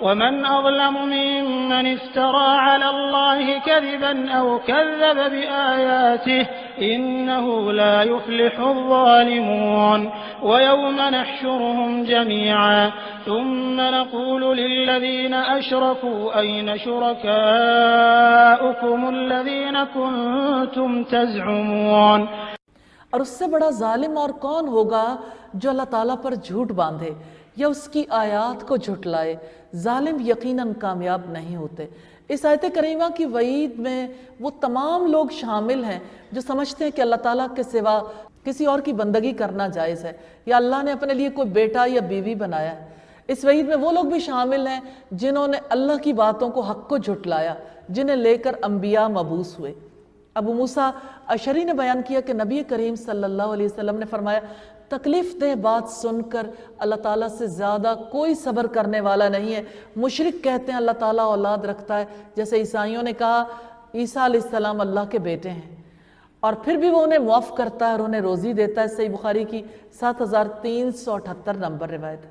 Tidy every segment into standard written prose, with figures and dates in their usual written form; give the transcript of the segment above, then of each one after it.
ومن أظلم ممن افترى على الله كذبا أو كذب بآياته إنه لا يفلح الظالمون ويوم نحشرهم جميعا ثم نقول للذين أشركوا أين شركاؤكم الذين كنتم تزعمون۔ اور اس سے بڑا ظالم اور کون ہوگا جو اللہ تعالیٰ پر جھوٹ باندھے یا اس کی آیات کو جھٹلائے۔ ظالم یقیناً کامیاب نہیں ہوتے۔ اس آیت کریمہ کی وعید میں وہ تمام لوگ شامل ہیں جو سمجھتے ہیں کہ اللہ تعالیٰ کے سوا کسی اور کی بندگی کرنا جائز ہے یا اللہ نے اپنے لیے کوئی بیٹا یا بیوی بنایا ہے۔ اس وعید میں وہ لوگ بھی شامل ہیں جنہوں نے اللہ کی باتوں کو حق کو جھٹلایا، جنہیں لے کر انبیاء مبعوث ہوئے۔ ابو موسیٰ اشعری نے بیان کیا کہ نبی کریم صلی اللہ علیہ وسلم نے فرمایا، تکلیف دہ بات سن کر اللہ تعالیٰ سے زیادہ کوئی صبر کرنے والا نہیں ہے۔ مشرک کہتے ہیں اللہ تعالیٰ اولاد رکھتا ہے، جیسے عیسائیوں نے کہا عیسیٰ علیہ السلام اللہ کے بیٹے ہیں، اور پھر بھی وہ انہیں معاف کرتا ہے اور انہیں روزی دیتا ہے۔ صحیح بخاری کی 7378 نمبر روایت ہے۔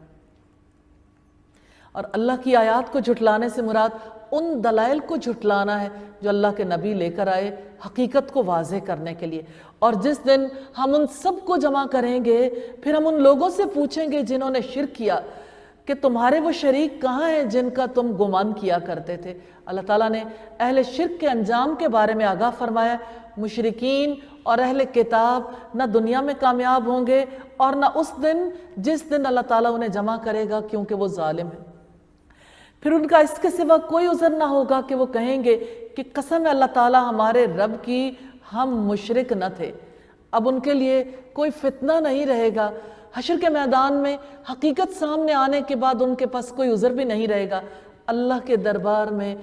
اور اللہ کی آیات کو جھٹلانے سے مراد ان دلائل کو جھٹلانا ہے جو اللہ کے نبی لے کر آئے حقیقت کو واضح کرنے کے لیے۔ اور جس دن ہم ان سب کو جمع کریں گے، پھر ہم ان لوگوں سے پوچھیں گے جنہوں نے شرک کیا کہ تمہارے وہ شریک کہاں ہیں جن کا تم گمان کیا کرتے تھے۔ اللہ تعالیٰ نے اہل شرک کے انجام کے بارے میں آگاہ فرمایا، مشرکین اور اہل کتاب نہ دنیا میں کامیاب ہوں گے اور نہ اس دن جس دن اللہ تعالیٰ انہیں جمع کرے گا، کیونکہ وہ ظالم ہے۔ پھر ان کا اس کے سوا کوئی عذر نہ ہوگا کہ وہ کہیں گے کہ قسم ہے اللہ تعالیٰ ہمارے رب کی، ہم مشرک نہ تھے۔ اب ان کے لیے کوئی فتنہ نہیں رہے گا۔ حشر کے میدان میں حقیقت سامنے آنے کے بعد ان کے پاس کوئی عذر بھی نہیں رہے گا۔ اللہ کے دربار میں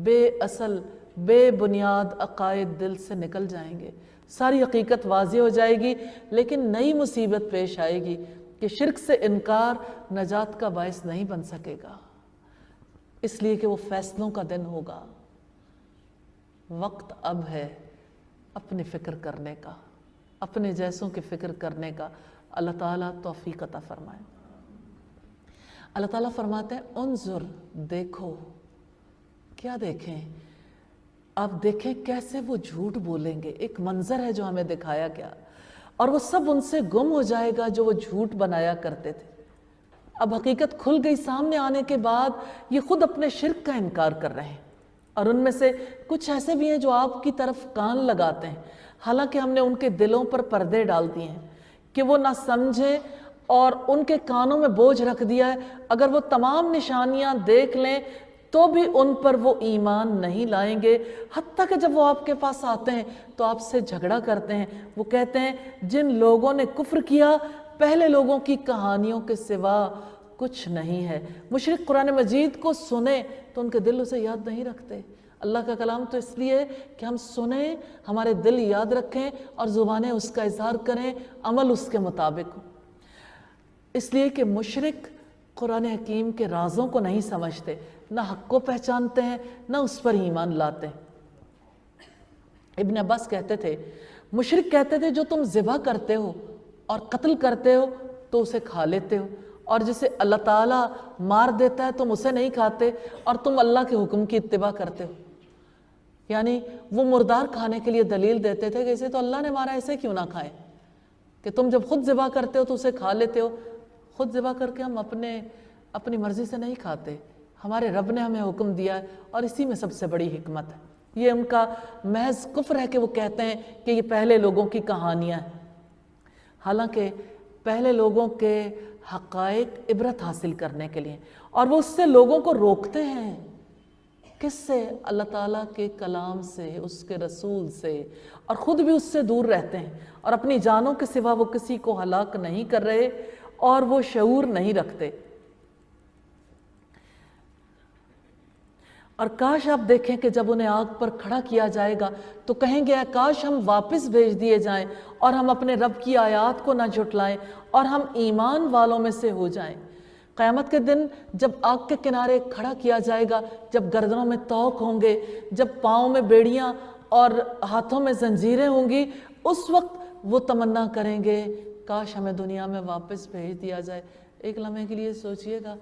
بے اصل بے بنیاد عقائد دل سے نکل جائیں گے، ساری حقیقت واضح ہو جائے گی، لیکن نئی مصیبت پیش آئے گی کہ شرک سے انکار نجات کا باعث نہیں بن سکے گا، اس لیے کہ وہ فیصلوں کا دن ہوگا۔ وقت اب ہے اپنی فکر کرنے کا، اپنے جیسوں کی فکر کرنے کا۔ اللہ تعالیٰ توفیق عطا فرمائے۔ اللہ تعالیٰ فرماتے ہیں انظر، دیکھو۔ کیا دیکھیں؟ آپ دیکھیں کیسے وہ جھوٹ بولیں گے۔ ایک منظر ہے جو ہمیں دکھایا گیا، اور وہ سب ان سے گم ہو جائے گا جو وہ جھوٹ بنایا کرتے تھے۔ اب حقیقت کھل گئی، سامنے آنے کے بعد یہ خود اپنے شرک کا انکار کر رہے ہیں، اور ان میں سے کچھ ایسے بھی ہیں جو آپ کی طرف کان لگاتے ہیں، حالانکہ ہم نے ان کے دلوں پر پردے ڈال دیے ہیں کہ وہ نہ سمجھیں، اور ان کے کانوں میں بوجھ رکھ دیا ہے۔ اگر وہ تمام نشانیاں دیکھ لیں تو بھی ان پر وہ ایمان نہیں لائیں گے، حتیٰ کہ جب وہ آپ کے پاس آتے ہیں تو آپ سے جھگڑا کرتے ہیں۔ وہ کہتے ہیں جن لوگوں نے کفر کیا پہلے لوگوں کی کہانیوں کے سوا کچھ نہیں ہے۔ مشرک قرآن مجید کو سنیں تو ان کے دل اسے یاد نہیں رکھتے۔ اللہ کا کلام تو اس لیے کہ ہم سنیں، ہمارے دل یاد رکھیں اور زبانیں اس کا اظہار کریں، عمل اس کے مطابق ہو۔ اس لیے کہ مشرک قرآن حکیم کے رازوں کو نہیں سمجھتے، نہ حق کو پہچانتے ہیں، نہ اس پر ایمان لاتے ہیں۔ ابن عباس کہتے تھے، مشرک کہتے تھے جو تم ذبح کرتے ہو اور قتل کرتے ہو تو اسے کھا لیتے ہو، اور جسے اللہ تعالیٰ مار دیتا ہے تم اسے نہیں کھاتے اور تم اللہ کے حکم کی اتباع کرتے ہو۔ یعنی وہ مردار کھانے کے لیے دلیل دیتے تھے کہ اسے تو اللہ نے مارا، اسے کیوں نہ کھائیں، کہ تم جب خود ذبح کرتے ہو تو اسے کھا لیتے ہو۔ خود ذبح کر کے ہم اپنی مرضی سے نہیں کھاتے، ہمارے رب نے ہمیں حکم دیا ہے، اور اسی میں سب سے بڑی حکمت ہے۔ یہ ان کا محض کفر ہے کہ وہ کہتے ہیں کہ یہ پہلے لوگوں کی کہانیاں ہیں، حالانکہ پہلے لوگوں کے حقائق عبرت حاصل کرنے کے لیے، اور وہ اس سے لوگوں کو روکتے ہیں۔ کس سے؟ اللہ تعالیٰ کے کلام سے، اس کے رسول سے، اور خود بھی اس سے دور رہتے ہیں، اور اپنی جانوں کے سوا وہ کسی کو ہلاک نہیں کر رہے، اور وہ شعور نہیں رکھتے۔ اور کاش آپ دیکھیں کہ جب انہیں آگ پر کھڑا کیا جائے گا تو کہیں گے اے کاش ہم واپس بھیج دیے جائیں اور ہم اپنے رب کی آیات کو نہ جھٹلائیں اور ہم ایمان والوں میں سے ہو جائیں۔ قیامت کے دن جب آگ کے کنارے کھڑا کیا جائے گا، جب گردنوں میں توق ہوں گے، جب پاؤں میں بیڑیاں اور ہاتھوں میں زنجیریں ہوں گی، اس وقت وہ تمنا کریں گے کاش ہمیں دنیا میں واپس بھیج دیا جائے۔ ایک لمحے کے لیے سوچئے گا،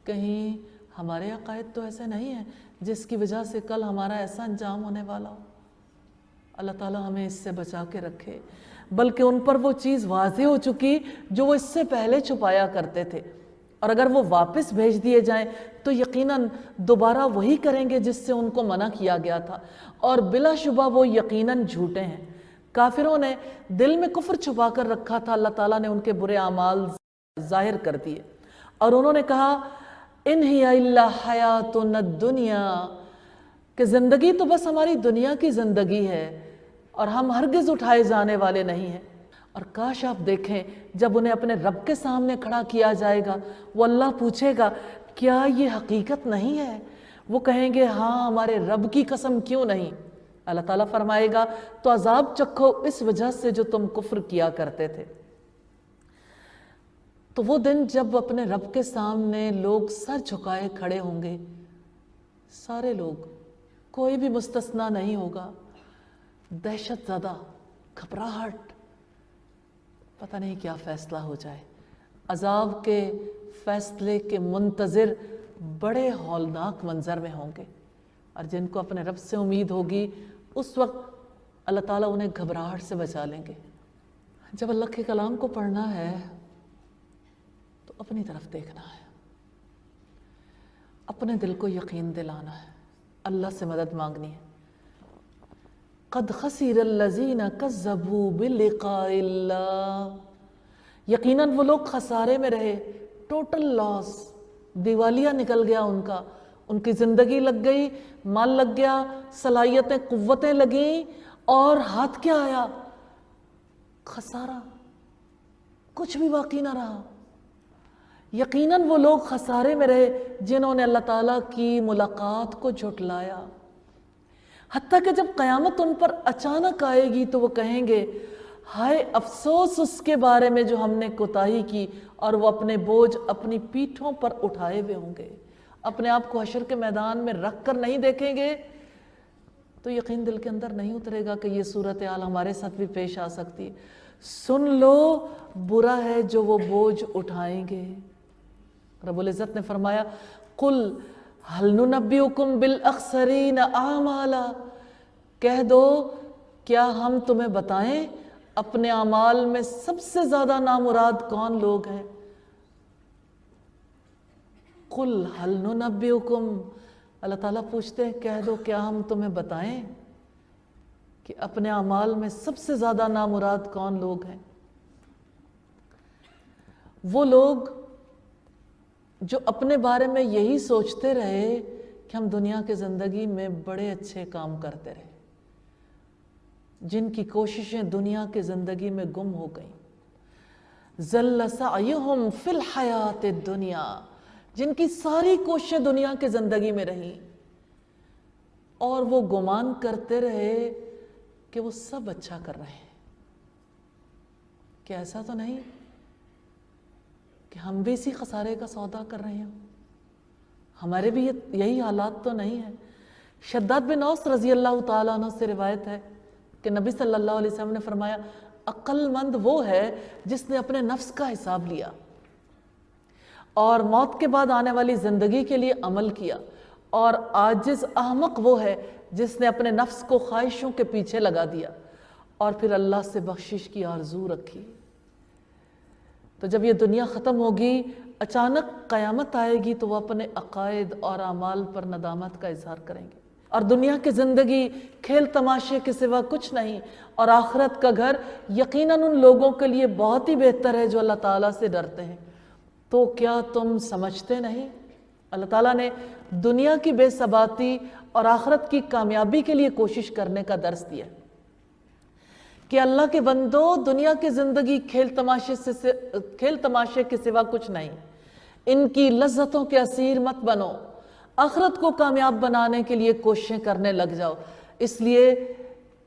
کہیں ہمارے عقائد تو ایسے نہیں ہیں جس کی وجہ سے کل ہمارا ایسا انجام ہونے والا ہو۔ اللہ تعالیٰ ہمیں اس سے بچا کے رکھے، بلکہ ان پر وہ چیز واضح ہو چکی جو وہ اس سے پہلے چھپایا کرتے تھے، اور اگر وہ واپس بھیج دیے جائیں تو یقیناً دوبارہ وہی کریں گے جس سے ان کو منع کیا گیا تھا، اور بلا شبہ وہ یقیناً جھوٹے ہیں۔ کافروں نے دل میں کفر چھپا کر رکھا تھا، اللہ تعالیٰ نے ان کے برے اعمال ظاہر کر دیے، اور انہوں نے کہا ان ہی الا حیاتنا الدنیا، کہ زندگی تو بس ہماری دنیا کی زندگی ہے اور ہم ہرگز اٹھائے جانے والے نہیں ہیں۔ اور کاش آپ دیکھیں جب انہیں اپنے رب کے سامنے کھڑا کیا جائے گا، وہ اللہ پوچھے گا کیا یہ حقیقت نہیں ہے؟ وہ کہیں گے ہاں ہمارے رب کی قسم کیوں نہیں؟ اللہ تعالیٰ فرمائے گا تو عذاب چکھو اس وجہ سے جو تم کفر کیا کرتے تھے۔ تو وہ دن جب اپنے رب کے سامنے لوگ سر جھکائے کھڑے ہوں گے، سارے لوگ، کوئی بھی مستثنا نہیں ہوگا، دہشت زدہ، گھبراہٹ، پتہ نہیں کیا فیصلہ ہو جائے۔ عذاب کے فیصلے کے منتظر بڑے ہولناک منظر میں ہوں گے، اور جن کو اپنے رب سے امید ہوگی اس وقت اللہ تعالیٰ انہیں گھبراہٹ سے بچا لیں گے۔ جب اللہ کے کلام کو پڑھنا ہے تو اپنی طرف دیکھنا ہے، اپنے دل کو یقین دلانا ہے، اللہ سے مدد مانگنی ہے۔ قد خسر الذین کذبوا بلقاء اللہ، یقیناً وہ لوگ خسارے میں رہے، ٹوٹل لاس، دیوالیہ نکل گیا ان کا، ان کی زندگی لگ گئی، مال لگ گیا، صلاحیتیں قوتیں لگیں، اور ہاتھ کیا آیا؟ خسارہ، کچھ بھی باقی نہ رہا۔ یقیناً وہ لوگ خسارے میں رہے جنہوں نے اللہ تعالیٰ کی ملاقات کو جھٹلایا، حتیٰ کہ جب قیامت ان پر اچانک آئے گی تو وہ کہیں گے ہائے افسوس اس کے بارے میں جو ہم نے کوتاہی کی، اور وہ اپنے بوجھ اپنی پیٹھوں پر اٹھائے ہوئے ہوں گے، اپنے آپ کو حشر کے میدان میں رکھ کر نہیں دیکھیں گے تو یقین دل کے اندر نہیں اترے گا کہ یہ صورتحال ہمارے ساتھ بھی پیش آ سکتی ہے۔ سن لو برا ہے جو وہ بوجھ اٹھائیں گے۔ رب العزت نے فرمایا قل هل ننبئکم بالاخسرین اعمالا، کہہ دو کیا ہم تمہیں بتائیں اپنے اعمال میں سب سے زیادہ نامراد کون لوگ ہیں؟ قل هل ننبئکم، اللہ تعالیٰ پوچھتے ہیں کہہ دو کیا ہم تمہیں بتائیں کہ اپنے اعمال میں سب سے زیادہ نامراد کون لوگ ہیں؟ وہ لوگ جو اپنے بارے میں یہی سوچتے رہے کہ ہم دنیا کی زندگی میں بڑے اچھے کام کرتے رہے، جن کی کوششیں دنیا کی زندگی میں گم ہو گئیں، ذل سعیہم فی الحیات الدنیا، جن کی ساری کوششیں دنیا کی زندگی میں رہیں، اور وہ گمان کرتے رہے کہ وہ سب اچھا کر رہے ہیں۔ کہ ایسا تو نہیں کہ ہم بھی اسی خسارے کا سودا کر رہے ہیں، ہمارے بھی یہی حالات تو نہیں ہیں۔ شداد بن اوس رضی اللہ تعالیٰ عنہ سے روایت ہے کہ نبی صلی اللہ علیہ وسلم نے فرمایا عقل مند وہ ہے جس نے اپنے نفس کا حساب لیا اور موت کے بعد آنے والی زندگی کے لیے عمل کیا، اور عاجز احمق وہ ہے جس نے اپنے نفس کو خواہشوں کے پیچھے لگا دیا اور پھر اللہ سے بخشش کی آرزو رکھی۔ تو جب یہ دنیا ختم ہوگی، اچانک قیامت آئے گی تو وہ اپنے عقائد اور اعمال پر ندامت کا اظہار کریں گے، اور دنیا کی زندگی کھیل تماشے کے سوا کچھ نہیں، اور آخرت کا گھر یقیناً ان لوگوں کے لیے بہت ہی بہتر ہے جو اللہ تعالیٰ سے ڈرتے ہیں۔ تو کیا تم سمجھتے نہیں؟ اللہ تعالیٰ نے دنیا کی بے ثباتی اور آخرت کی کامیابی کے لیے کوشش کرنے کا درس دیا کہ اللہ کے بندو دنیا کی زندگی کھیل تماشے کے سوا کچھ نہیں، ان کی لذتوں کے اسیر مت بنو، آخرت کو کامیاب بنانے کے لیے کوششیں کرنے لگ جاؤ، اس لیے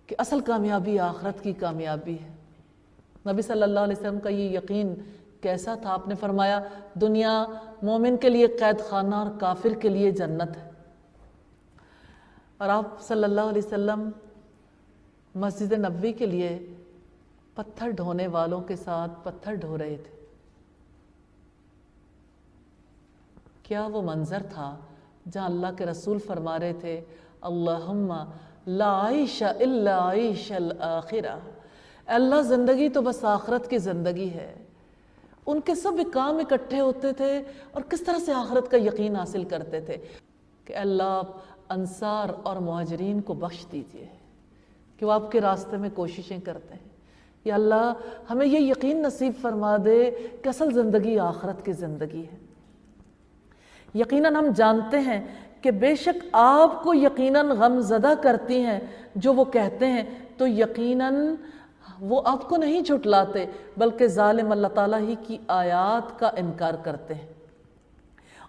کہ اصل کامیابی آخرت کی کامیابی ہے۔ نبی صلی اللہ علیہ وسلم کا یہ یقین کیسا تھا؟ آپ نے فرمایا دنیا مومن کے لیے قید خانہ اور کافر کے لیے جنت ہے، اور آپ صلی اللہ علیہ وسلم مسجد نبوی کے لیے پتھر ڈھونے والوں کے ساتھ پتھر ڈھو رہے تھے۔ کیا وہ منظر تھا جہاں اللہ کے رسول فرما رہے تھے اللہم لا عیش الا عیش الآخرہ، اللہ زندگی تو بس آخرت کی زندگی ہے۔ ان کے سب کام اکٹھے ہوتے تھے اور کس طرح سے آخرت کا یقین حاصل کرتے تھے کہ اللہ انصار اور مہاجرین کو بخش دیجئے کہ وہ آپ کے راستے میں کوششیں کرتے ہیں، یا اللہ ہمیں یہ یقین نصیب فرما دے کہ اصل زندگی آخرت کی زندگی ہے۔ یقیناً ہم جانتے ہیں کہ بے شک آپ کو یقیناً غم زدہ کرتی ہیں جو وہ کہتے ہیں، تو یقیناً وہ آپ کو نہیں جھٹلاتے بلکہ ظالم اللہ تعالیٰ ہی کی آیات کا انکار کرتے ہیں۔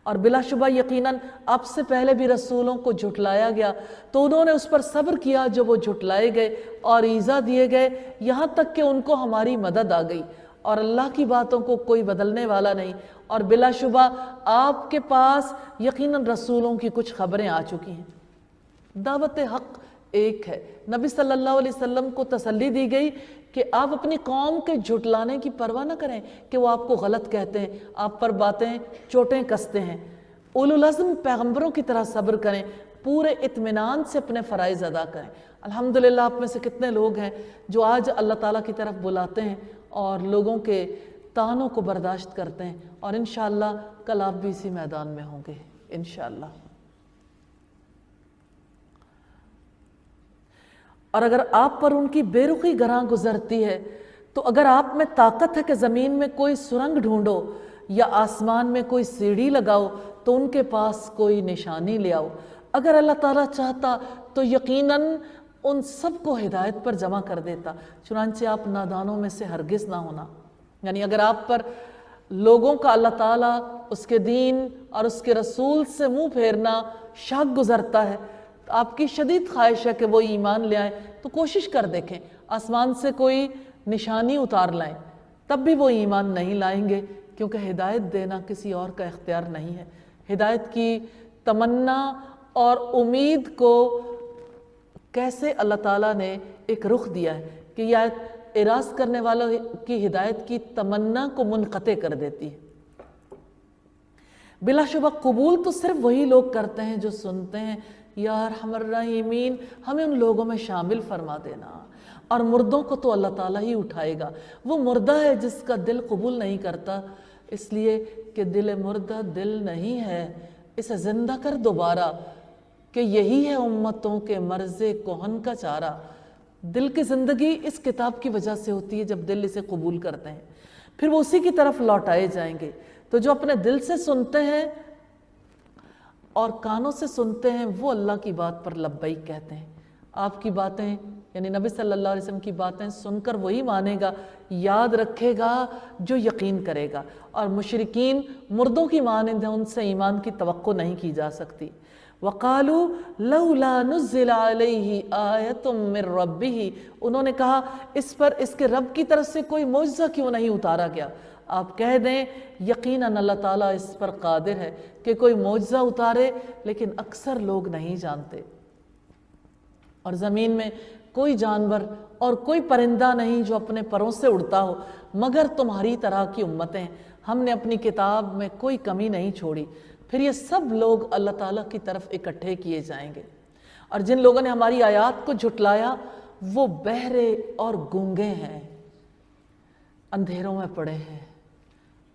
اور بلا شبہ یقیناً آپ سے پہلے بھی رسولوں کو جھٹلایا گیا تو انہوں نے اس پر صبر کیا جو وہ جھٹلائے گئے اور ایذا دیے گئے، یہاں تک کہ ان کو ہماری مدد آ گئی، اور اللہ کی باتوں کو کوئی بدلنے والا نہیں۔ اور بلا شبہ آپ کے پاس یقیناً رسولوں کی کچھ خبریں آ چکی ہیں۔ دعوت حق ایک ہے، نبی صلی اللہ علیہ وسلم کو تسلی دی گئی کہ آپ اپنی قوم کے جھٹلانے کی پرواہ نہ کریں کہ وہ آپ کو غلط کہتے ہیں، آپ پر باتیں چوٹیں کستے ہیں۔ اولو العزم پیغمبروں کی طرح صبر کریں، پورے اطمینان سے اپنے فرائض ادا کریں۔ الحمدللہ آپ میں سے کتنے لوگ ہیں جو آج اللہ تعالیٰ کی طرف بلاتے ہیں اور لوگوں کے تانوں کو برداشت کرتے ہیں، اور انشاءاللہ کل آپ بھی اسی میدان میں ہوں گے انشاءاللہ۔ اور اگر آپ پر ان کی بے رخی گراں گزرتی ہے تو اگر آپ میں طاقت ہے کہ زمین میں کوئی سرنگ ڈھونڈو یا آسمان میں کوئی سیڑھی لگاؤ تو ان کے پاس کوئی نشانی لے آؤ۔ اگر اللہ تعالیٰ چاہتا تو یقیناً ان سب کو ہدایت پر جمع کر دیتا، چنانچہ آپ نادانوں میں سے ہرگز نہ ہونا۔ یعنی اگر آپ پر لوگوں کا اللہ تعالیٰ، اس کے دین اور اس کے رسول سے منہ پھیرنا شاق گزرتا ہے، آپ کی شدید خواہش ہے کہ وہ ایمان لے آئیں، تو کوشش کر دیکھیں آسمان سے کوئی نشانی اتار لائیں، تب بھی وہ ایمان نہیں لائیں گے، کیونکہ ہدایت دینا کسی اور کا اختیار نہیں ہے۔ ہدایت کی تمنا اور امید کو کیسے اللہ تعالیٰ نے ایک رخ دیا ہے کہ یہ آیت اعراض کرنے والوں کی ہدایت کی تمنا کو منقطع کر دیتی ہے۔ بلا شبہ قبول تو صرف وہی لوگ کرتے ہیں جو سنتے ہیں یا ارحم الراحمین ہمیں ان لوگوں میں شامل فرما دینا، اور مردوں کو تو اللہ تعالیٰ ہی اٹھائے گا۔ وہ مردہ ہے جس کا دل قبول نہیں کرتا، اس لیے کہ دل مردہ دل نہیں ہے، اسے زندہ کر دوبارہ، کہ یہی ہے امتوں کے مرض کہن کا چارہ۔ دل کی زندگی اس کتاب کی وجہ سے ہوتی ہے، جب دل اسے قبول کرتے ہیں پھر وہ اسی کی طرف لوٹائے جائیں گے۔ تو جو اپنے دل سے سنتے ہیں اور کانوں سے سنتے ہیں وہ اللہ کی بات پر لبیک کہتے ہیں۔ آپ کی باتیں یعنی نبی صلی اللہ علیہ وسلم کی باتیں سن کر وہی مانے گا، یاد رکھے گا جو یقین کرے گا، اور مشرکین مردوں کی مانند ہیں، ان سے ایمان کی توقع نہیں کی جا سکتی۔ وَقَالُوا لَوْلَا نُزِّلَ عَلَيْهِ آیَةٌ مِّن رَبِّهِ، انہوں نے کہا اس پر اس کے رب کی طرف سے کوئی معجزہ کیوں نہیں اتارا گیا۔ آپ کہہ دیں یقیناً اللہ تعالیٰ اس پر قادر ہے کہ کوئی معجزہ اتارے، لیکن اکثر لوگ نہیں جانتے۔ اور زمین میں کوئی جانور اور کوئی پرندہ نہیں جو اپنے پروں سے اڑتا ہو مگر تمہاری طرح کی امتیں، ہم نے اپنی کتاب میں کوئی کمی نہیں چھوڑی۔ پھر یہ سب لوگ اللہ تعالیٰ کی طرف اکٹھے کیے جائیں گے، اور جن لوگوں نے ہماری آیات کو جھٹلایا وہ بہرے اور گونگے ہیں، اندھیروں میں پڑے ہیں۔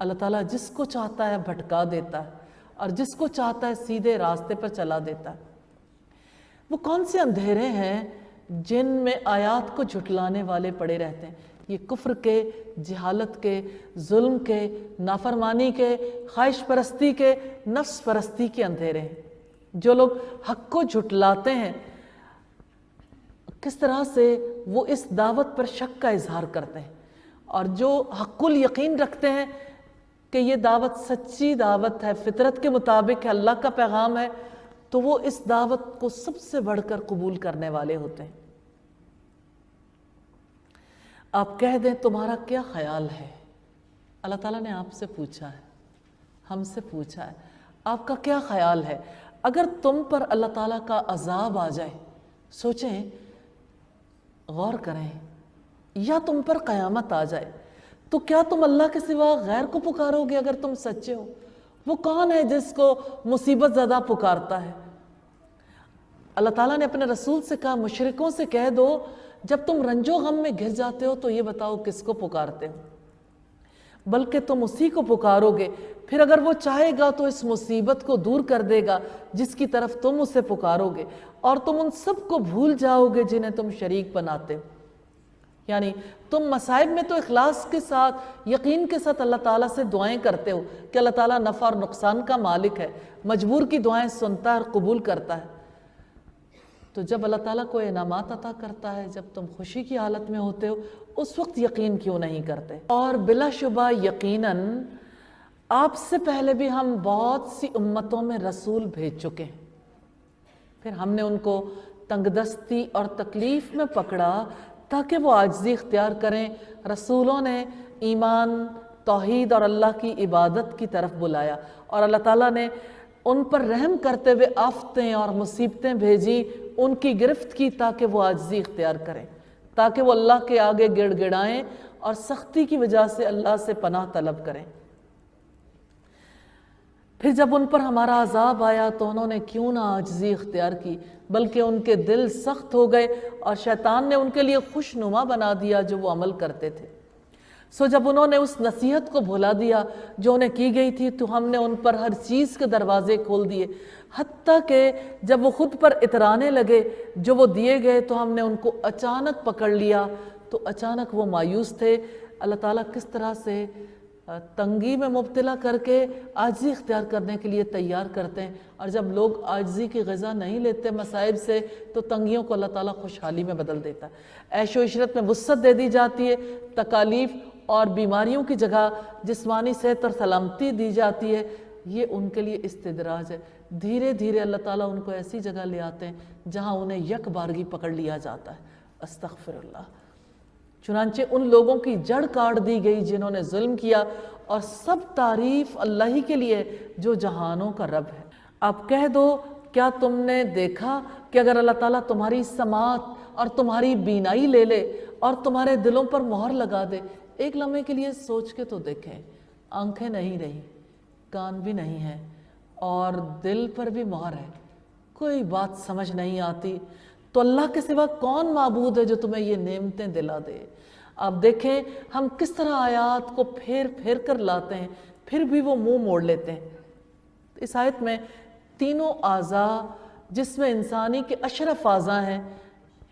اللہ تعالیٰ جس کو چاہتا ہے بھٹکا دیتا ہے اور جس کو چاہتا ہے سیدھے راستے پر چلا دیتا ہے۔ وہ کون سے اندھیرے ہیں جن میں آیات کو جھٹلانے والے پڑے رہتے ہیں؟ یہ کفر کے، جہالت کے، ظلم کے، نافرمانی کے، خواہش پرستی کے، نفس پرستی کے اندھیرے ہیں۔ جو لوگ حق کو جھٹلاتے ہیں کس طرح سے وہ اس دعوت پر شک کا اظہار کرتے ہیں، اور جو حق الیقین رکھتے ہیں کہ یہ دعوت سچی دعوت ہے، فطرت کے مطابق ہے، اللہ کا پیغام ہے، تو وہ اس دعوت کو سب سے بڑھ کر قبول کرنے والے ہوتے ہیں۔ آپ کہہ دیں تمہارا کیا خیال ہے؟ اللہ تعالیٰ نے آپ سے پوچھا ہے، ہم سے پوچھا ہے، آپ کا کیا خیال ہے اگر تم پر اللہ تعالیٰ کا عذاب آ جائے؟ سوچیں، غور کریں، یا تم پر قیامت آ جائے تو کیا تم اللہ کے سوا غیر کو پکارو گے اگر تم سچے ہو؟ وہ کون ہے جس کو مصیبت زدہ پکارتا ہے؟ اللہ تعالیٰ نے اپنے رسول سے کہا مشرکوں سے کہہ دو جب تم رنج و غم میں گر جاتے ہو تو یہ بتاؤ کس کو پکارتے ہو، بلکہ تم اسی کو پکارو گے، پھر اگر وہ چاہے گا تو اس مصیبت کو دور کر دے گا جس کی طرف تم اسے پکارو گے، اور تم ان سب کو بھول جاؤ گے جنہیں تم شریک بناتے ہو۔ یعنی تم مصائب میں تو اخلاص کے ساتھ، یقین کے ساتھ اللہ تعالیٰ سے دعائیں کرتے ہو کہ اللہ تعالیٰ نفع اور نقصان کا مالک ہے، مجبور کی دعائیں سنتا ہے اور قبول کرتا ہے۔ تو جب اللہ تعالیٰ کو انعامات عطا کرتا ہے، جب تم خوشی کی حالت میں ہوتے ہو، اس وقت یقین کیوں نہیں کرتے؟ اور بلا شبہ یقیناً آپ سے پہلے بھی ہم بہت سی امتوں میں رسول بھیج چکے ہیں، پھر ہم نے ان کو تنگ دستی اور تکلیف میں پکڑا تاکہ وہ عاجزی اختیار کریں۔ رسولوں نے ایمان، توحید اور اللہ کی عبادت کی طرف بلایا، اور اللہ تعالیٰ نے ان پر رحم کرتے ہوئے آفتیں اور مصیبتیں بھیجی، ان کی گرفت کی تاکہ وہ عاجزی اختیار کریں، تاکہ وہ اللہ کے آگے گڑ گڑائیں اور سختی کی وجہ سے اللہ سے پناہ طلب کریں۔ پھر جب ان پر ہمارا عذاب آیا تو انہوں نے کیوں نہ عاجزی اختیار کی، بلکہ ان کے دل سخت ہو گئے اور شیطان نے ان کے لیے خوشنما بنا دیا جو وہ عمل کرتے تھے۔ سو جب انہوں نے اس نصیحت کو بھلا دیا جو انہیں کی گئی تھی تو ہم نے ان پر ہر چیز کے دروازے کھول دیے، حتیٰ کہ جب وہ خود پر اترانے لگے جو وہ دیے گئے تو ہم نے ان کو اچانک پکڑ لیا، تو اچانک وہ مایوس تھے۔ اللہ تعالیٰ کس طرح سے تنگی میں مبتلا کر کے عاجزی اختیار کرنے کے لیے تیار کرتے ہیں، اور جب لوگ عاجزی کی غذا نہیں لیتے مصائب سے تو تنگیوں کو اللہ تعالیٰ خوشحالی میں بدل دیتا ہے۔ عیش و عشرت میں وسعت دے دی جاتی ہے، تکالیف اور بیماریوں کی جگہ جسمانی صحت اور سلامتی دی جاتی ہے، یہ ان کے لیے استدراج ہے۔ دھیرے دھیرے اللہ تعالیٰ ان کو ایسی جگہ لے آتے ہیں جہاں انہیں یک بارگی پکڑ لیا جاتا ہے۔ استغفر اللہ۔ چنانچہ ان لوگوں کی جڑ کاٹ دی گئی جنہوں نے ظلم کیا، اور سب تعریف اللہ ہی کے لیے جو جہانوں کا رب ہے۔ اب کہہ دو کیا تم نے دیکھا کہ اگر اللہ تعالیٰ تمہاری سماعت اور تمہاری بینائی لے لے اور تمہارے دلوں پر مہر لگا دے، ایک لمحے کے لیے سوچ کے تو دیکھیں، آنکھیں نہیں رہی، کان بھی نہیں ہیں، اور دل پر بھی مہر ہے، کوئی بات سمجھ نہیں آتی، تو اللہ کے سوا کون معبود ہے جو تمہیں یہ نعمتیں دلا دے؟ آپ دیکھیں ہم کس طرح آیات کو پھیر پھیر کر لاتے ہیں، پھر بھی وہ منہ موڑ لیتے ہیں۔ اس آیت میں تینوں اعضاء جس میں انسانی کے اشرف اعضاء ہیں،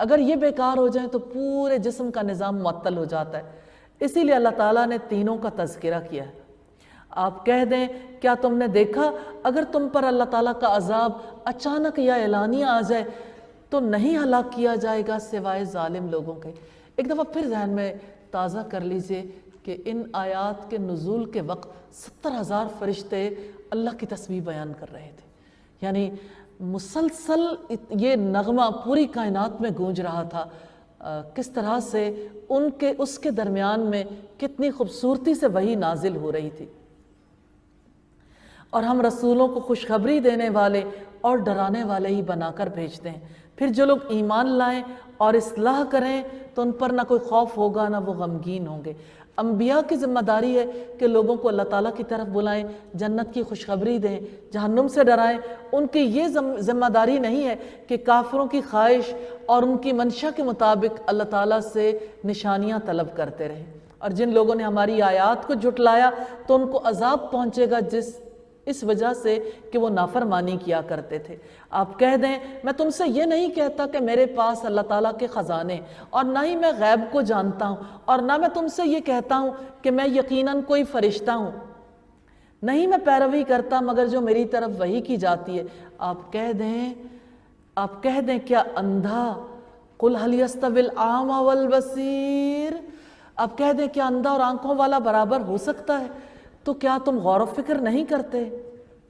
اگر یہ بیکار ہو جائیں تو پورے جسم کا نظام معطل ہو جاتا ہے، اسی لیے اللہ تعالیٰ نے تینوں کا تذکرہ کیا ہے۔ آپ کہہ دیں کیا تم نے دیکھا اگر تم پر اللہ تعالیٰ کا عذاب اچانک یا اعلانیہ آ جائے تو نہیں ہلاک کیا جائے گا سوائے ظالم لوگوں کے۔ ایک دفعہ پھر ذہن میں تازہ کر لیجئے کہ ان آیات کے نزول کے وقت 70,000 فرشتے اللہ کی تسبیح بیان کر رہے تھے، یعنی مسلسل یہ نغمہ پوری کائنات میں گونج رہا تھا۔ کس طرح سے اس کے درمیان میں کتنی خوبصورتی سے وحی نازل ہو رہی تھی، اور ہم رسولوں کو خوشخبری دینے والے اور ڈرانے والے ہی بنا کر بھیجتے ہیں۔ پھر جو لوگ ایمان لائیں اور اصلاح کریں تو ان پر نہ کوئی خوف ہوگا نہ وہ غمگین ہوں گے۔ انبیاء کی ذمہ داری ہے کہ لوگوں کو اللہ تعالیٰ کی طرف بلائیں، جنت کی خوشخبری دیں، جہنم سے ڈرائیں۔ ان کی یہ ذمہ داری نہیں ہے کہ کافروں کی خواہش اور ان کی منشا کے مطابق اللہ تعالیٰ سے نشانیاں طلب کرتے رہیں، اور جن لوگوں نے ہماری آیات کو جھٹلایا تو ان کو عذاب پہنچے گا اس وجہ سے کہ وہ نافرمانی کیا کرتے تھے۔ آپ کہہ دیں میں تم سے یہ نہیں کہتا کہ میرے پاس اللہ تعالیٰ کے خزانے، اور نہ ہی میں غیب کو جانتا ہوں، اور نہ میں تم سے یہ کہتا ہوں کہ میں یقیناً کوئی فرشتہ ہوں، نہیں میں پیروی کرتا مگر جو میری طرف وحی کی جاتی ہے۔ آپ کہہ دیں کیا اندھا، قل هل يستوي الأعمى والبصير، آپ کہہ دیں کیا اندھا اور آنکھوں والا برابر ہو سکتا ہے؟ تو کیا تم غور و فکر نہیں کرتے؟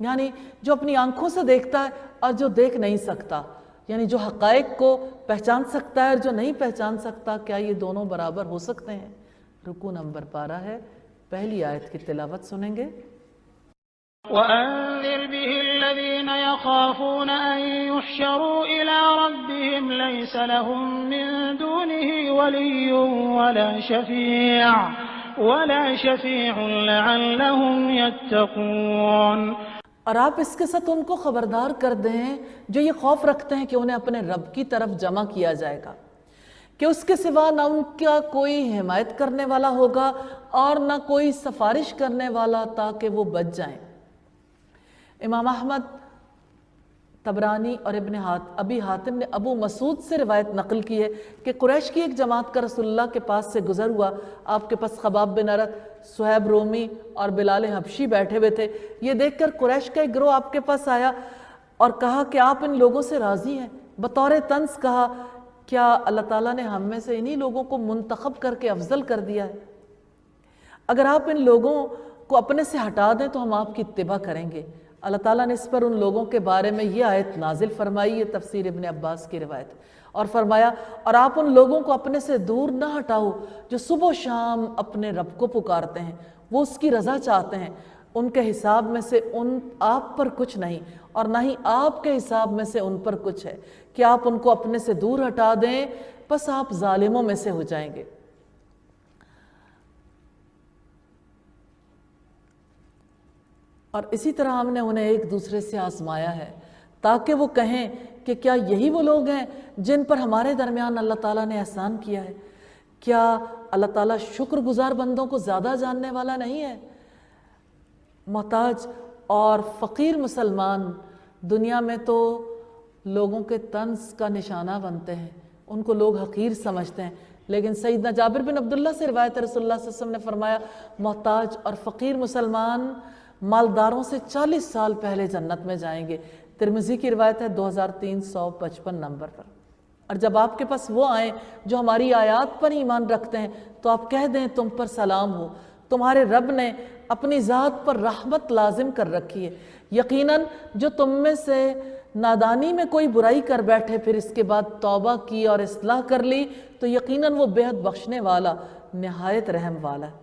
یعنی جو اپنی آنکھوں سے دیکھتا ہے اور جو دیکھ نہیں سکتا، یعنی جو حقائق کو پہچان سکتا ہے اور جو نہیں پہچان سکتا، کیا یہ دونوں برابر ہو سکتے ہیں؟ رکوع نمبر 12 ہے، پہلی آیت کی تلاوت سنیں گے۔ وَأَنذِرْ بِهِ الذين يخافون أن يحشروا إلى ربهم ليس لهم من دونه ولي ولا شفيع لعلهم يتقون۔ اور آپ اس کے ساتھ ان کو خبردار کر دیں جو یہ خوف رکھتے ہیں کہ انہیں اپنے رب کی طرف جمع کیا جائے گا، کہ اس کے سوا نہ ان کا کوئی حمایت کرنے والا ہوگا اور نہ کوئی سفارش کرنے والا تاکہ وہ بچ جائیں۔ امام احمد، طبرانی اور ابی حاتم نے ابو مسعود سے روایت نقل کی ہے کہ قریش کی ایک جماعت کا رسول اللہ کے پاس سے گزر ہوا۔ آپ کے پاس خباب بن ارت، صہیب رومی اور بلال حبشی بیٹھے ہوئے تھے۔ یہ دیکھ کر قریش کا ایک گروہ آپ کے پاس آیا اور کہا کہ آپ ان لوگوں سے راضی ہیں؟ بطور طنز کہا، کیا اللہ تعالیٰ نے ہم میں سے انہی لوگوں کو منتخب کر کے افضل کر دیا ہے؟ اگر آپ ان لوگوں کو اپنے سے ہٹا دیں تو ہم آپ کی اتباع کریں گے۔ اللہ تعالیٰ نے اس پر ان لوگوں کے بارے میں یہ آیت نازل فرمائی، یہ تفسیر ابن عباس کی روایت، اور فرمایا اور آپ ان لوگوں کو اپنے سے دور نہ ہٹاؤ جو صبح و شام اپنے رب کو پکارتے ہیں، وہ اس کی رضا چاہتے ہیں، ان کے حساب میں سے آپ پر کچھ نہیں اور نہ ہی آپ کے حساب میں سے ان پر کچھ ہے، کہ آپ ان کو اپنے سے دور ہٹا دیں بس آپ ظالموں میں سے ہو جائیں گے۔ اور اسی طرح ہم نے انہیں ایک دوسرے سے آزمایا ہے تاکہ وہ کہیں کہ کیا یہی وہ لوگ ہیں جن پر ہمارے درمیان اللہ تعالیٰ نے احسان کیا ہے؟ کیا اللہ تعالیٰ شکر گزار بندوں کو زیادہ جاننے والا نہیں ہے؟ محتاج اور فقیر مسلمان دنیا میں تو لوگوں کے طنز کا نشانہ بنتے ہیں، ان کو لوگ حقیر سمجھتے ہیں، لیکن سیدنا جابر بن عبداللہ سے روایت رسول اللہ صلی اللہ علیہ وسلم نے فرمایا محتاج اور فقیر مسلمان مالداروں سے 40 سال پہلے جنت میں جائیں گے۔ ترمذی کی روایت ہے 2355 نمبر پر۔ اور جب آپ کے پاس وہ آئیں جو ہماری آیات پر ایمان رکھتے ہیں تو آپ کہہ دیں تم پر سلام ہو، تمہارے رب نے اپنی ذات پر رحمت لازم کر رکھی ہے، یقیناً جو تم میں سے نادانی میں کوئی برائی کر بیٹھے پھر اس کے بعد توبہ کی اور اصلاح کر لی تو یقیناً وہ بہت بخشنے والا نہایت رحم والا ہے۔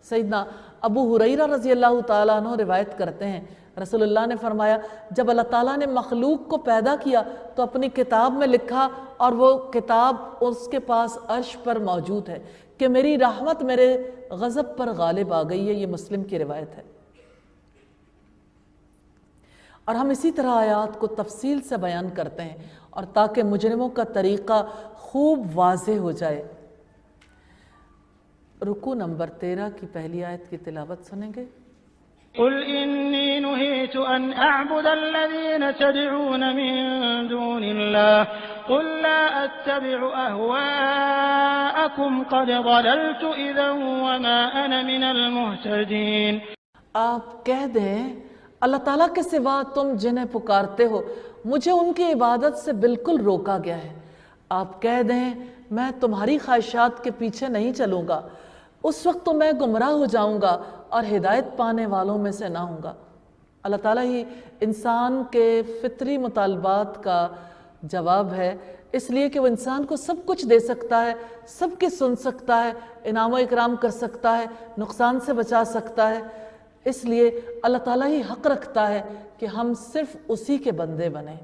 سیدنا ابو ہریرہ رضی اللہ تعالیٰ عنہ روایت کرتے ہیں رسول اللہ نے فرمایا جب اللہ تعالیٰ نے مخلوق کو پیدا کیا تو اپنی کتاب میں لکھا اور وہ کتاب اس کے پاس عرش پر موجود ہے کہ میری رحمت میرے غضب پر غالب آ گئی ہے۔ یہ مسلم کی روایت ہے۔ اور ہم اسی طرح آیات کو تفصیل سے بیان کرتے ہیں اور تاکہ مجرموں کا طریقہ خوب واضح ہو جائے۔ رکوع نمبر 13 کی پہلی آیت کی تلاوت سنیں گے۔ قل إني نهيت أن أعبد الذين تدعون من دون الله قل لا أتبع أهواءكم قد ضللت إذا وما أنا من المهتدين۔ آپ کہہ دیں اللہ تعالیٰ کے سوا تم جنہیں پکارتے ہو مجھے ان کی عبادت سے بالکل روکا گیا ہے۔ آپ کہہ دیں میں تمہاری خواہشات کے پیچھے نہیں چلوں گا، اس وقت تو میں گمراہ ہو جاؤں گا اور ہدایت پانے والوں میں سے نہ ہوں گا۔ اللہ تعالیٰ ہی انسان کے فطری مطالبات کا جواب ہے، اس لیے کہ وہ انسان کو سب کچھ دے سکتا ہے، سب کی سن سکتا ہے، انعام و اکرام کر سکتا ہے، نقصان سے بچا سکتا ہے۔ اس لیے اللہ تعالیٰ ہی حق رکھتا ہے کہ ہم صرف اسی کے بندے بنیں،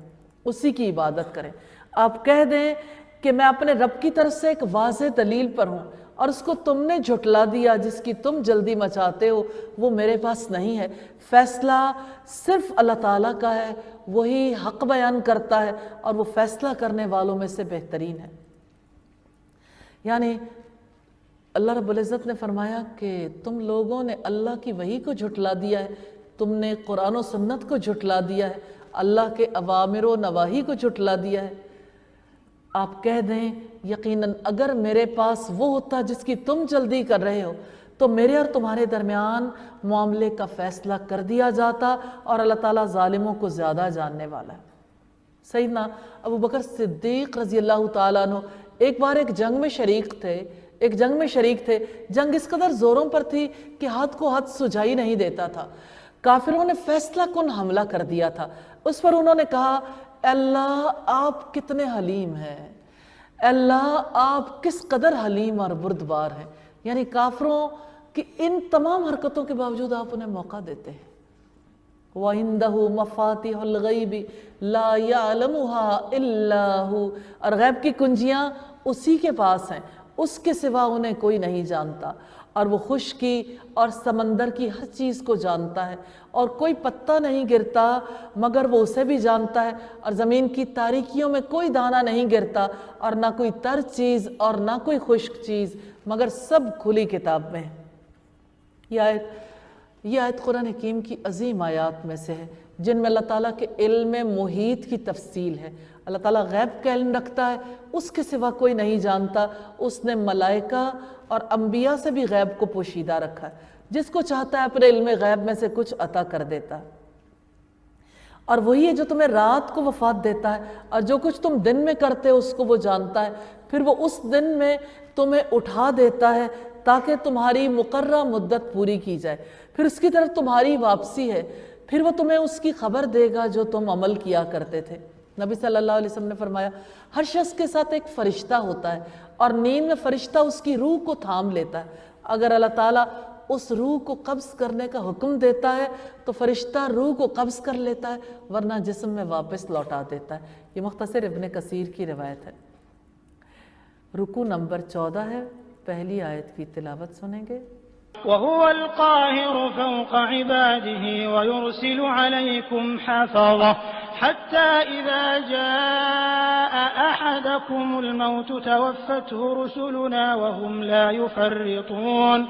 اسی کی عبادت کریں۔ آپ کہہ دیں کہ میں اپنے رب کی طرف سے ایک واضح دلیل پر ہوں اور اس کو تم نے جھٹلا دیا، جس کی تم جلدی مچاتے ہو وہ میرے پاس نہیں ہے۔ فیصلہ صرف اللہ تعالیٰ کا ہے، وہی حق بیان کرتا ہے اور وہ فیصلہ کرنے والوں میں سے بہترین ہے۔ یعنی اللہ رب العزت نے فرمایا کہ تم لوگوں نے اللہ کی وحی کو جھٹلا دیا ہے، تم نے قرآن و سنت کو جھٹلا دیا ہے، اللہ کے اوامر و نواہی کو جھٹلا دیا ہے۔ آپ کہہ دیں یقیناً اگر میرے پاس وہ ہوتا جس کی تم جلدی کر رہے ہو تو میرے اور تمہارے درمیان معاملے کا فیصلہ کر دیا جاتا اور اللہ تعالیٰ ظالموں کو زیادہ جاننے والا ہے۔ سیدنا ابو بکر صدیق رضی اللہ تعالیٰ عنہ ایک بار ایک جنگ میں شریک تھے۔ جنگ اس قدر زوروں پر تھی کہ ہاتھ کو ہاتھ سجائی نہیں دیتا تھا۔ کافروں نے فیصلہ کن حملہ کر دیا تھا۔ اس پر انہوں نے کہا اللہ آپ کتنے حلیم ہیں، اللہ آپ کس قدر حلیم اور بردبار ہیں۔ یعنی کافروں کی ان تمام حرکتوں کے باوجود آپ انہیں موقع دیتے ہیں وَعِندَهُ مَفَاتِحُ الْغَيْبِ لَا يَعْلَمُهَا إِلَّا هُ، اور غیب کی کنجیاں اسی کے پاس ہیں، اس کے سوا انہیں کوئی نہیں جانتا، اور وہ خشکی اور سمندر کی ہر چیز کو جانتا ہے، اور کوئی پتا نہیں گرتا مگر وہ اسے بھی جانتا ہے، اور زمین کی تاریکیوں میں کوئی دانہ نہیں گرتا، اور نہ کوئی تر چیز اور نہ کوئی خشک چیز، مگر سب کھلی کتاب میں ہے۔ یہ آیت قرآن حکیم کی عظیم آیات میں سے ہے جن میں اللہ تعالیٰ کے علم محیط کی تفصیل ہے۔ اللہ تعالیٰ غیب کا علم رکھتا ہے، اس کے سوا کوئی نہیں جانتا۔ اس نے ملائکہ اور انبیاء سے بھی غیب کو پوشیدہ رکھا ہے، جس کو چاہتا ہے اپنے علم غیب میں سے کچھ عطا کر دیتا ہے، اور وہی ہے جو تمہیں رات کو وفات دیتا ہے، اور جو کچھ تم دن میں کرتے ہو اس کو وہ جانتا ہے، پھر وہ اس دن میں تمہیں اٹھا دیتا ہے تاکہ تمہاری مقررہ مدت پوری کی جائے، پھر اس کی طرف تمہاری واپسی ہے، پھر وہ تمہیں اس کی خبر دے گا جو تم عمل کیا کرتے تھے۔ نبی صلی اللہ علیہ وسلم نے فرمایا ہر شخص کے ساتھ ایک فرشتہ ہوتا ہے، اور نیند میں فرشتہ اس کی روح کو تھام لیتا ہے۔ اگر اللہ تعالیٰ اس روح کو قبض کرنے کا حکم دیتا ہے تو فرشتہ روح کو قبض کر لیتا ہے، ورنہ جسم میں واپس لوٹا دیتا ہے۔ یہ مختصر ابن کثیر کی روایت ہے۔ رکوع نمبر 14 ہے، پہلی آیت کی تلاوت سنیں گے۔ وهو القاهر فوق عباده ويرسل عليكم حفظة حتى إذا جاء أحدكم الموت توفته رسلنا وهم لا يفرطون۔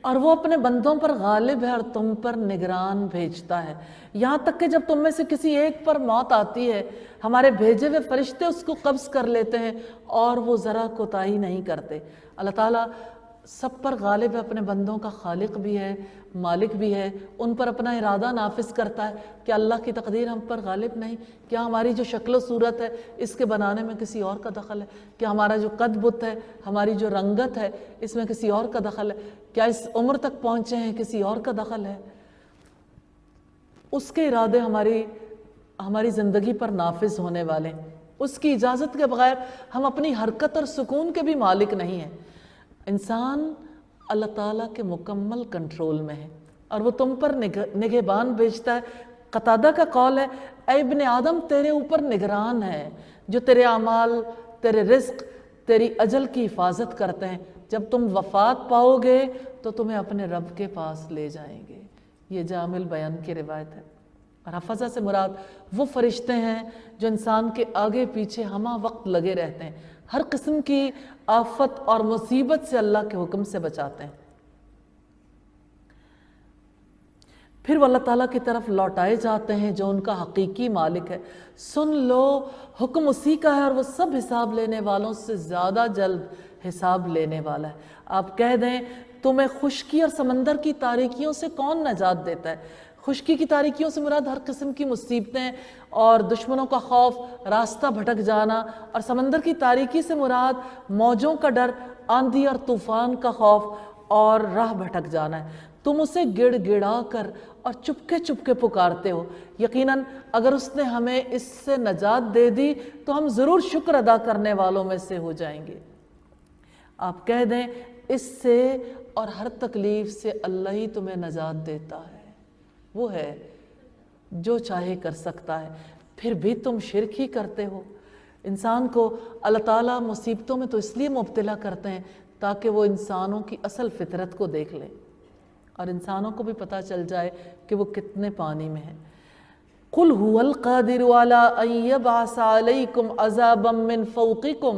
اور وہ اپنے بندوں پر غالب ہے اور تم پر نگران بھیجتا ہے، یہاں تک کہ جب تم میں سے کسی ایک پر موت آتی ہے ہمارے بھیجے ہوئے فرشتے اس کو قبض کر لیتے ہیں اور وہ ذرا کوتاہی نہیں کرتے۔ اللہ تعالیٰ سب پر غالب ہے، اپنے بندوں کا خالق بھی ہے، مالک بھی ہے، ان پر اپنا ارادہ نافذ کرتا ہے کہ اللہ کی تقدیر ہم پر غالب نہیں؟ کیا ہماری جو شکل و صورت ہے اس کے بنانے میں کسی اور کا دخل ہے؟ کیا ہمارا جو قد بت ہے، ہماری جو رنگت ہے، اس میں کسی اور کا دخل ہے؟ کیا اس عمر تک پہنچے ہیں کسی اور کا دخل ہے؟ اس کے ارادے ہماری زندگی پر نافذ ہونے والے ہیں، اس کی اجازت کے بغیر ہم اپنی حرکت اور سکون کے بھی مالک نہیں ہیں۔ انسان اللہ تعالیٰ کے مکمل کنٹرول میں ہے اور وہ تم پر نگہبان بھیجتا ہے۔ قتادہ کا قول ہے اے ابن آدم تیرے اوپر نگران ہے جو تیرے اعمال، تیرے رزق، تیری اجل کی حفاظت کرتے ہیں، جب تم وفات پاؤ گے تو تمہیں اپنے رب کے پاس لے جائیں گے۔ یہ جامع البیان کی روایت ہے۔ اور حفظہ سے مراد وہ فرشتے ہیں جو انسان کے آگے پیچھے ہمہ وقت لگے رہتے ہیں، ہر قسم کی آفت اور مصیبت سے اللہ کے حکم سے بچاتے ہیں، پھر وہ اللہ تعالیٰ کی طرف لوٹائے جاتے ہیں جو ان کا حقیقی مالک ہے۔ سن لو حکم اسی کا ہے اور وہ سب حساب لینے والوں سے زیادہ جلد حساب لینے والا ہے۔ آپ کہہ دیں تمہیں خشکی اور سمندر کی تاریکیوں سے کون نجات دیتا ہے؟ خشکی کی تاریکیوں سے مراد ہر قسم کی مصیبتیں اور دشمنوں کا خوف، راستہ بھٹک جانا، اور سمندر کی تاریکی سے مراد موجوں کا ڈر، آندھی اور طوفان کا خوف اور راہ بھٹک جانا ہے۔ تم اسے گڑ گڑا کر اور چپکے چپکے پکارتے ہو، یقیناً اگر اس نے ہمیں اس سے نجات دے دی تو ہم ضرور شکر ادا کرنے والوں میں سے ہو جائیں گے۔ آپ کہہ دیں اس سے اور ہر تکلیف سے اللہ ہی تمہیں نجات دیتا ہے، وہ ہے جو چاہے کر سکتا ہے، پھر بھی تم شرک ہی کرتے ہو۔ انسان کو اللہ تعالیٰ مصیبتوں میں تو اس لیے مبتلا کرتے ہیں تاکہ وہ انسانوں کی اصل فطرت کو دیکھ لے اور انسانوں کو بھی پتہ چل جائے کہ وہ کتنے پانی میں ہیں۔ قُلْ هُوَ الْقَادِرُ عَلَىٰ أَن يَبْعَثَ عَلَيْكُمْ عَذَابًا مِّن فَوْقِكُمْ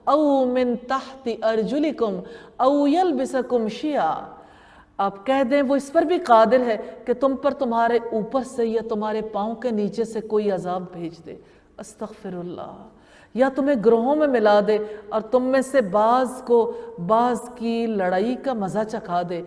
أَوْ مِن تَحْتِ أَرْجُلِكُمْ أَوْ يَلْبِسَكُمْ شِيَعًا۔ آپ کہہ دیں وہ اس پر بھی قادر ہے کہ تم پر تمہارے اوپر سے یا تمہارے پاؤں کے نیچے سے کوئی عذاب بھیج دے، استغفر اللہ، یا تمہیں گروہوں میں ملا دے اور تم میں سے بعض کو بعض کی لڑائی کا مزہ چکھا دے۔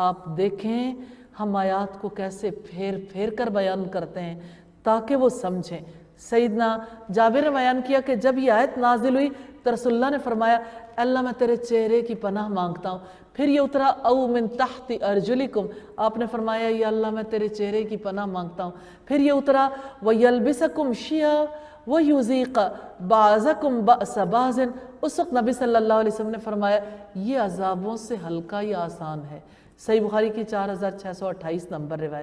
آپ دیکھیں ہم آیات کو کیسے پھیر پھیر کر بیان کرتے ہیں تاکہ وہ سمجھیں۔ سیدنا جابر نے بیان کیا کہ جب یہ آیت نازل ہوئی تو رسول اللہ نے فرمایا اللہ میں تیرے چہرے کی پناہ مانگتا ہوں۔ پھر یہ اترا او من تحت ارجلکم، آپ نے فرمایا یا اللہ میں تیرے چہرے کی پناہ مانگتا ہوں۔ پھر یہ اترا وَيَلْبِسَكُمْ شِيَعًا وَيُذِيقَ بَعْضَكُمْ بَأْسَ بَعْضٍ، اس وقت نبی صلی اللہ علیہ وسلم نے فرمایا یہ عذابوں سے ہلکا یا آسان ہے۔ صحیح بخاری کی 4628 نمبر روایت۔